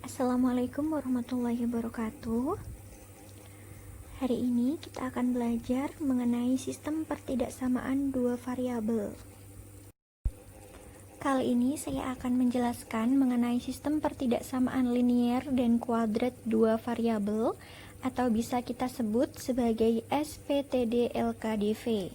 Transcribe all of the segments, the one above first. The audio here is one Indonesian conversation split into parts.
Assalamualaikum warahmatullahi wabarakatuh. Hari ini kita akan belajar mengenai sistem pertidaksamaan dua variabel. Kali ini saya akan menjelaskan mengenai sistem pertidaksamaan linier dan kuadrat dua variabel atau bisa kita sebut sebagai SPTD LKDV.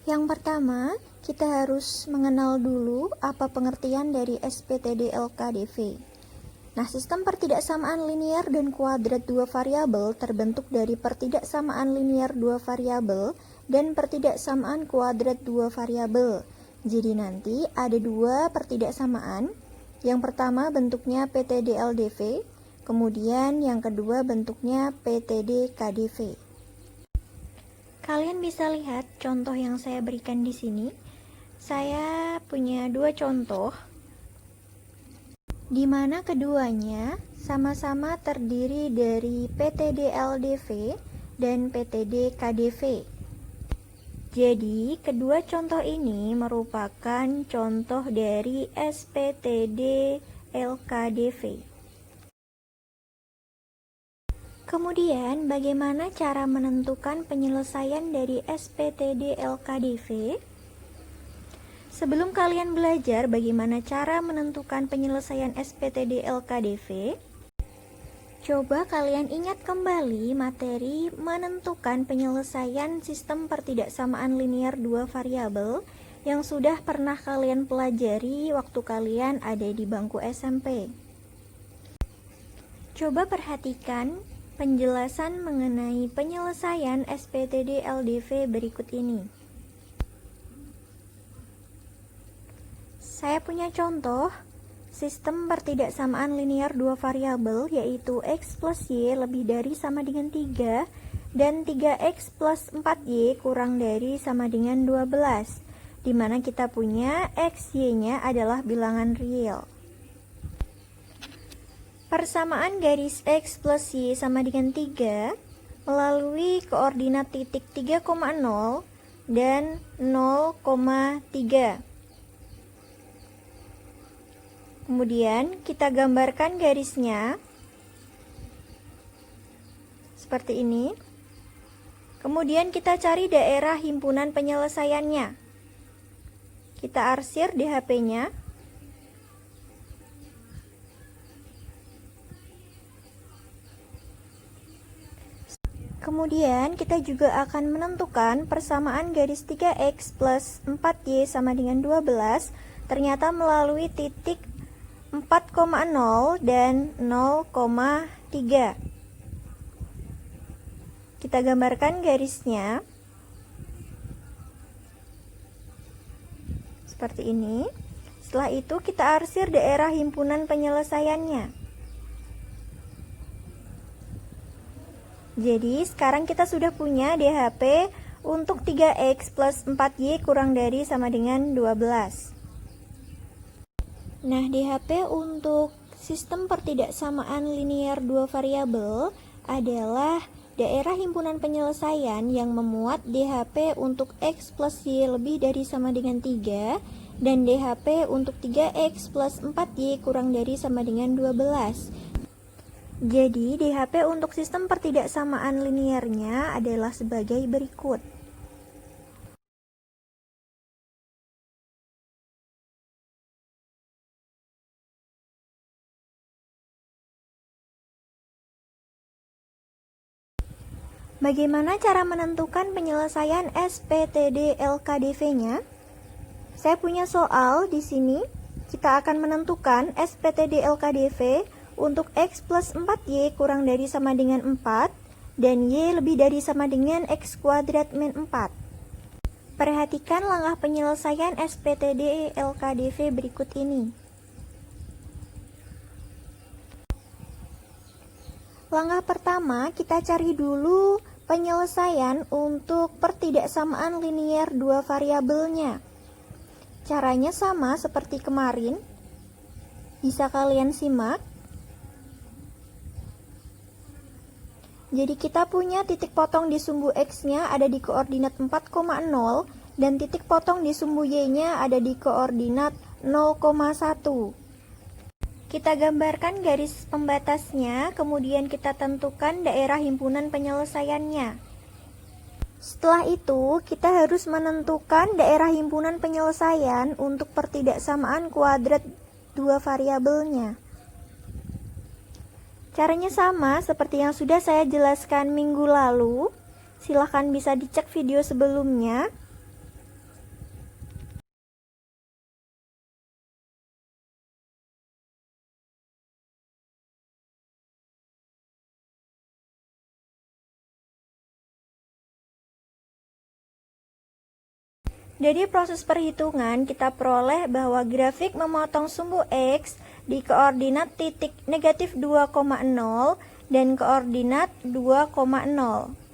Yang pertama, kita harus mengenal dulu apa pengertian dari SPTD LKDV. Nah, sistem pertidaksamaan linier dan kuadrat dua variabel terbentuk dari pertidaksamaan linier dua variabel dan pertidaksamaan kuadrat dua variabel. Jadi nanti ada dua pertidaksamaan. Yang pertama bentuknya PTD LDV, kemudian yang kedua bentuknya PTD KDV. Kalian bisa lihat contoh yang saya berikan di sini. Saya punya dua contoh, di mana keduanya sama-sama terdiri dari PTD LDV dan PTD KDV. Jadi, kedua contoh ini merupakan contoh dari SPTD LKDV. Kemudian, bagaimana cara menentukan penyelesaian dari SPTD LKDV? Sebelum kalian belajar bagaimana cara menentukan penyelesaian SPTD LKDV, coba kalian ingat kembali materi menentukan penyelesaian sistem pertidaksamaan linier dua variabel yang sudah pernah kalian pelajari waktu kalian ada di bangku SMP. Coba perhatikan penjelasan mengenai penyelesaian SPTD LDV berikut ini. Saya punya contoh sistem pertidaksamaan linier dua variabel yaitu x plus y lebih dari sama dengan 3 dan 3x plus 4y kurang dari sama dengan 12, di mana kita punya x, y-nya adalah bilangan real. Persamaan garis X plus Y sama dengan 3 melalui koordinat titik 3,0 dan 0,3. Kemudian kita gambarkan garisnya seperti ini. Kemudian kita cari daerah himpunan penyelesaiannya. Kita arsir di HP-nya. Kemudian kita juga akan menentukan persamaan garis 3x plus 4y sama dengan 12 ternyata melalui titik 4,0 dan 0,3. Kita gambarkan garisnya seperti ini. Setelah itu kita arsir daerah himpunan penyelesaiannya. Jadi sekarang kita sudah punya DHP untuk 3x plus 4y kurang dari sama dengan 12. Nah, DHP untuk sistem pertidaksamaan linier dua variabel adalah daerah himpunan penyelesaian yang memuat DHP untuk x plus y lebih dari sama dengan 3 dan DHP untuk 3x plus 4y kurang dari sama dengan 12. Jadi, DHP untuk sistem pertidaksamaan liniernya adalah sebagai berikut. Bagaimana cara menentukan penyelesaian SPTD LKDV-nya? Saya punya soal di sini. Kita akan menentukan SPTD LKDV untuk x plus 4y kurang dari sama dengan 4 dan y lebih dari sama dengan x kuadrat min 4. Perhatikan langkah penyelesaian SPTD LKDV berikut ini. Langkah pertama, kita cari dulu penyelesaian untuk pertidaksamaan linier dua variabelnya. Caranya sama seperti kemarin. Bisa kalian simak. Jadi kita punya titik potong di sumbu X-nya ada di koordinat 4,0 dan titik potong di sumbu Y-nya ada di koordinat 0,1. Kita gambarkan garis pembatasnya, kemudian kita tentukan daerah himpunan penyelesaiannya. Setelah itu, kita harus menentukan daerah himpunan penyelesaian untuk pertidaksamaan kuadrat dua variabelnya. Caranya sama seperti yang sudah saya jelaskan minggu lalu. Silahkan bisa dicek video sebelumnya. Dari proses perhitungan, kita peroleh bahwa grafik memotong sumbu X di koordinat titik negatif 2,0 dan koordinat 2,0.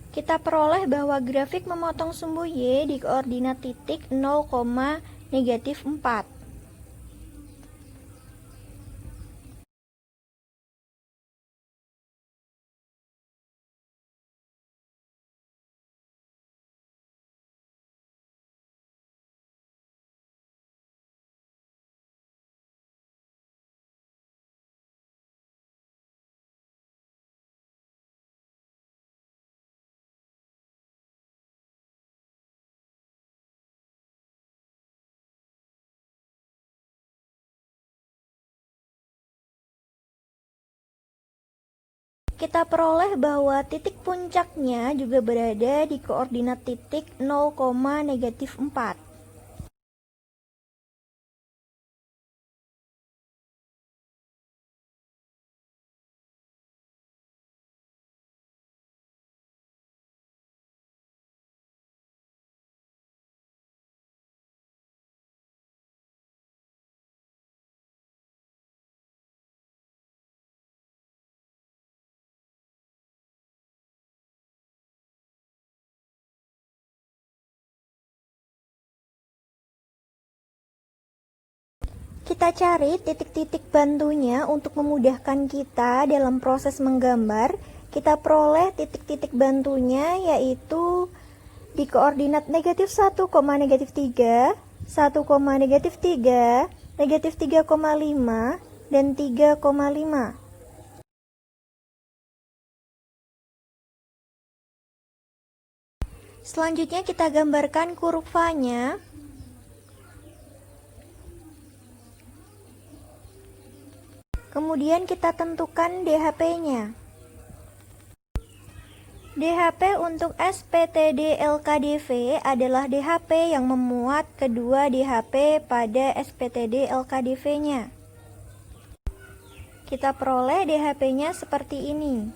Kita peroleh bahwa grafik memotong sumbu Y di koordinat titik 0, negatif 4. Kita peroleh bahwa titik puncaknya juga berada di koordinat titik 0, negatif 4. Kita cari titik-titik bantunya untuk memudahkan kita dalam proses menggambar. Kita peroleh titik-titik bantunya yaitu di koordinat negatif 1, negatif 3, 1, negatif 3, negatif 3,5, dan 3,5. Selanjutnya kita gambarkan kurvanya. Kemudian kita tentukan DHP-nya. DHP untuk SPTD LKDV adalah DHP yang memuat kedua DHP pada SPTD LKDV-nya. Kita peroleh DHP-nya seperti ini.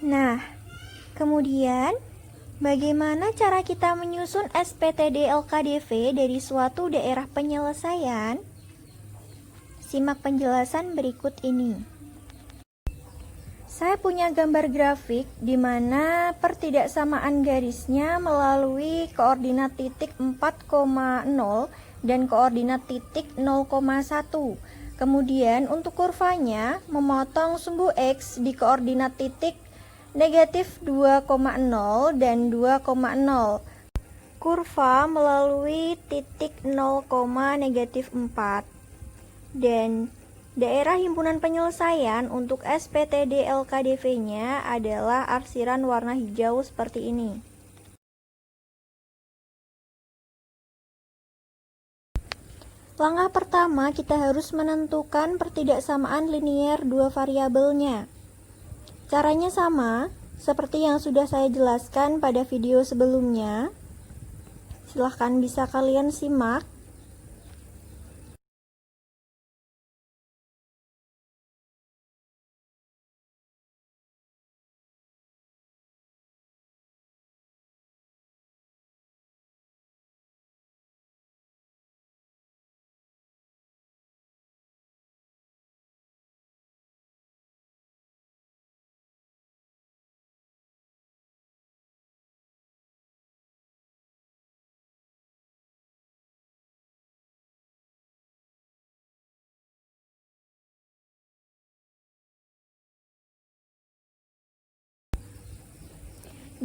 Nah, kemudian bagaimana cara kita menyusun SPTD LKDV dari suatu daerah penyelesaian? Simak penjelasan berikut ini. Saya punya gambar grafik di mana pertidaksamaan garisnya melalui koordinat titik 4,0 dan koordinat titik 0,1. Kemudian untuk kurvanya memotong sumbu X di koordinat titik negatif 2,0 dan 2,0. Kurva melalui titik 0, negatif 4. Dan daerah himpunan penyelesaian untuk SPTD LKDV-nya adalah arsiran warna hijau seperti ini. Langkah pertama, kita harus menentukan pertidaksamaan linier dua variabelnya. Caranya sama, seperti yang sudah saya jelaskan pada video sebelumnya. Silahkan bisa kalian simak.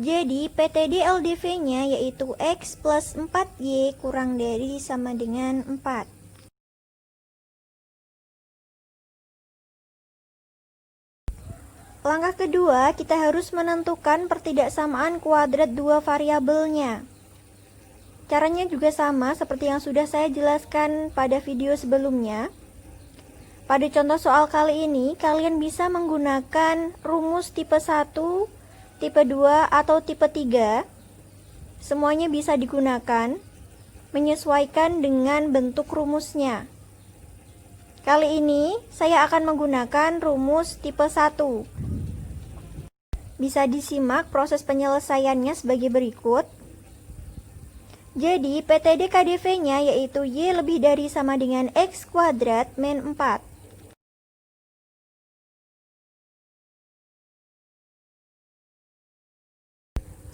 Jadi PTD LDV-nya yaitu X plus 4Y kurang dari sama dengan 4. Langkah kedua, kita harus menentukan pertidaksamaan kuadrat dua variabelnya. Caranya juga sama seperti yang sudah saya jelaskan pada video sebelumnya. Pada contoh soal kali ini, kalian bisa menggunakan rumus tipe 1, tipe 2, atau tipe 3. Semuanya bisa digunakan, menyesuaikan dengan bentuk rumusnya. Kali ini, saya akan menggunakan rumus tipe 1. Bisa disimak proses penyelesaiannya sebagai berikut. Jadi, PTD KdV-nya yaitu Y lebih dari sama dengan X kuadrat min 4.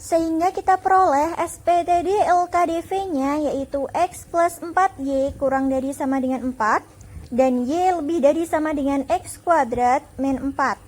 Sehingga kita peroleh SPTD LKdV-nya yaitu X plus 4Y kurang dari sama dengan 4 dan Y lebih dari sama dengan X kuadrat min 4.